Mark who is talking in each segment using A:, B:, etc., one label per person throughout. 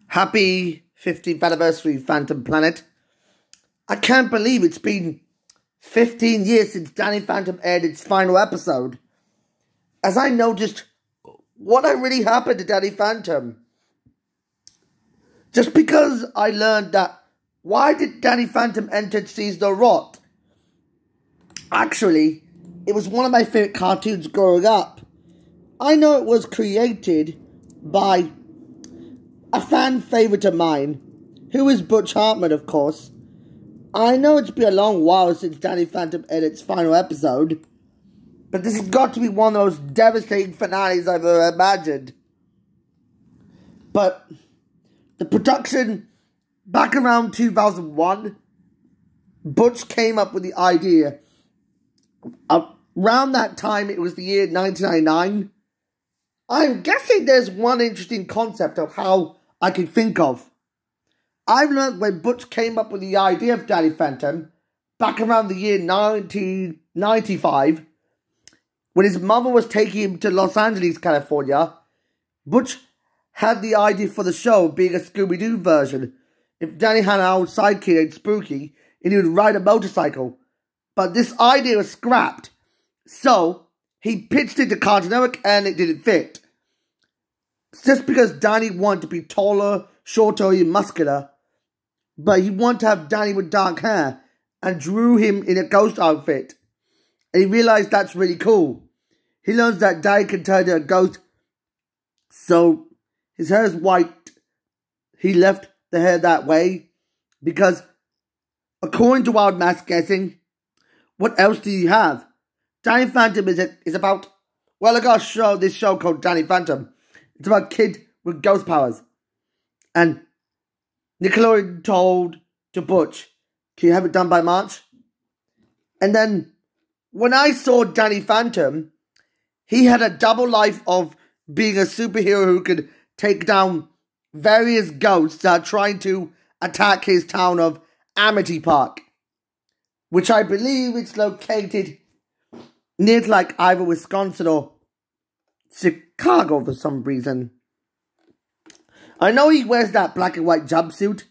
A: Happy 15th anniversary, Phantom Planet. I can't believe it's been 15 years since Danny Phantom aired its final episode. As I noticed what really happened to Danny Phantom. Just because I learned that, why did Danny Phantom enter seasonal rot? Actually, it was one of my favourite cartoons growing up. I know it was created by a fan favourite of mine, who is Butch Hartman, of course. I know it's been a long while since Danny Phantom aired its final episode, but this has got to be one of the most devastating finales I've ever imagined. But the production, back around 2001, Butch came up with the idea. Around that time, it was the year 1999. I'm guessing there's one interesting concept of how I can think of. I've learned when Butch came up with the idea of Danny Phantom, back around the year 1995, when his mother was taking him to Los Angeles, California, Butch had the idea for the show being a Scooby-Doo version. If Danny had an old sidekick named Spooky, and he would ride a motorcycle. But this idea was scrapped. So, he pitched it to Cartoon Network and it didn't fit. Just because Danny wanted to be taller, shorter, and muscular, but he wanted to have Danny with dark hair, and drew him in a ghost outfit. And he realized that's really cool. He learns that Danny can turn into a ghost, so his hair is white. He left the hair that way, because according to Wild Mass Guessing, what else do you have? Danny Phantom is about, well, I got this show called Danny Phantom. It's about a kid with ghost powers. And Nickelodeon told to Butch, can you have it done by March? And then, when I saw Danny Phantom, he had a double life of being a superhero who could take down various ghosts that are trying to attack his town of Amity Park, which I believe is located near like either Wisconsin or Chicago for some reason. I know he wears that black and white jumpsuit,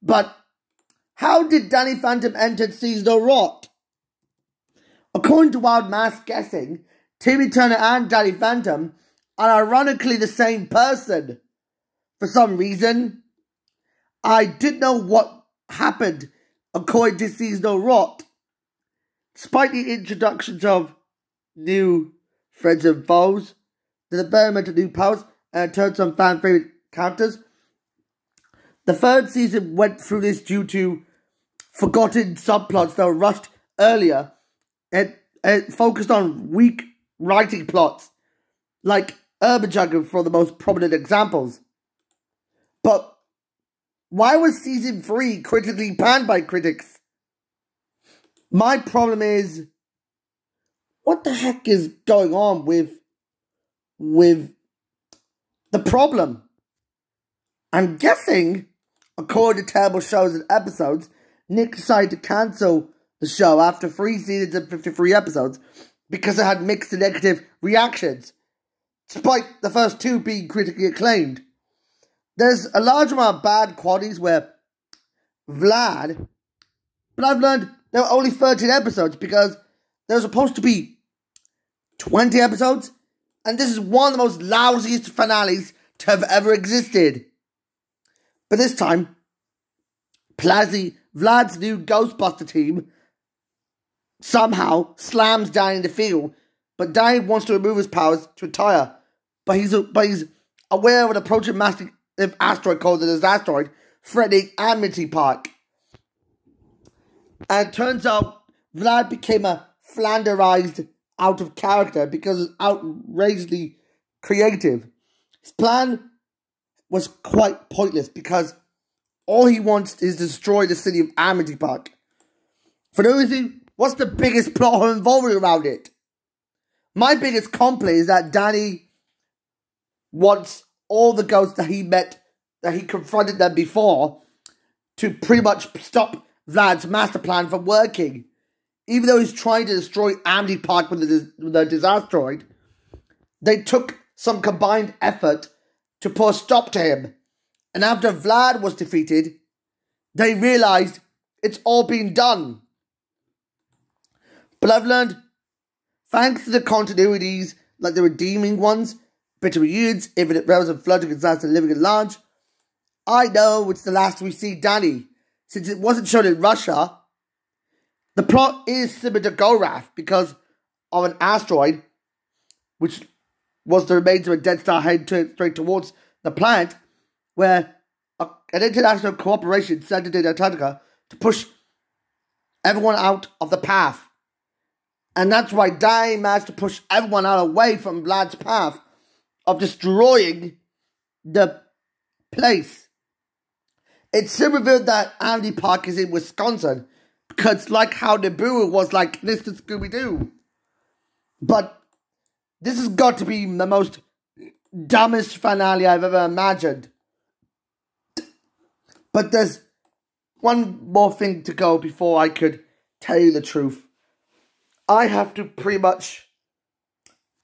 A: but how did Danny Phantom enter seasonal rot? According to Wild Mass Guessing, Timmy Turner and Danny Phantom are ironically the same person. For some reason, I didn't know what happened according to seasonal rot. Despite the introductions of new friends and foes, the development of new powers, and turns on fan favorite characters, the third season went through this due to forgotten subplots that were rushed earlier, and it focused on weak writing plots, like Urban Jungle for the most prominent examples. But why was season 3 critically panned by critics? My problem is, what the heck is going on with the problem? I'm guessing, according to terrible shows and episodes, Nick decided to cancel the show after 3 seasons and 53 episodes because it had mixed and negative reactions, despite the first 2 being critically acclaimed. There's a large amount of bad qualities where Vlad, but I've learned there were only 13 episodes because there was supposed to be 20 episodes, and this is one of the most lousiest finales to have ever existed. But this time, Vlad's new Ghostbuster team somehow slams Danny in the field, but Danny wants to remove his powers to retire. But he's aware of an approaching massive asteroid called the Disasteroid threatening Amity Park. And it turns out Vlad became a flanderized out of character because it's outrageously creative. His plan was quite pointless because all he wants is to destroy the city of Amity Park. For no reason, what's the biggest plot hole involving around it? My biggest complaint is that Danny wants all the ghosts that he met, that he confronted them before, to pretty much stop Vlad's master plan from working. Even though he's trying to destroy Amity Park with the Disasteroid, they took some combined effort to put a stop to him. And after Vlad was defeated, they realized it's all been done. But I've learned, thanks to the continuities, like the redeeming ones, bitter reunions, infinite realms of flooding and disaster living at large, I know it's the last we see Danny. Since it wasn't shown in Russia, the plot is similar to Gorath because of an asteroid, which was the remains of a dead star heading straight towards the planet, where an international cooperation sent into Antarctica to push everyone out of the path. And that's why Danny managed to push everyone out away from Vlad's path of destroying the place. It's still revealed that Andy Park is in Wisconsin, because like how Nibiru was like this to Scooby-Doo. But this has got to be the most dumbest finale I've ever imagined. But there's one more thing to go before I could tell you the truth. I have to pretty much,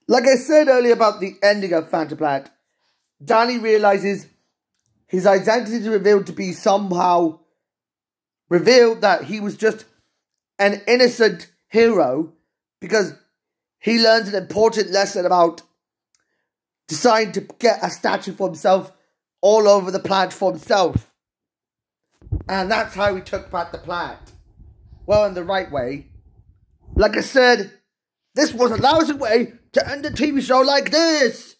A: like I said earlier about the ending of Phantom Planet, Danny realizes his identity is revealed to be somehow revealed that he was just an innocent hero because he learns an important lesson about deciding to get a statue for himself all over the planet for himself. And that's how he took back the planet. Well, in the right way. Like I said, this was a lousy way to end a TV show like this.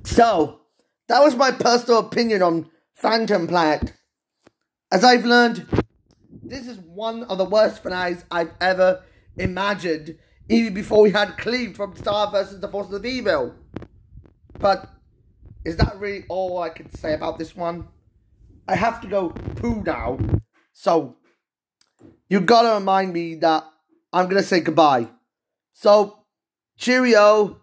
A: So, that was my personal opinion on Phantom Planet. As I've learned, this is one of the worst finales I've ever imagined, even before we had Cleve from Star vs. the Forces of Evil. But, is that really all I can say about this one? I have to go poo now, so you gotta remind me that I'm gonna say goodbye. So, cheerio.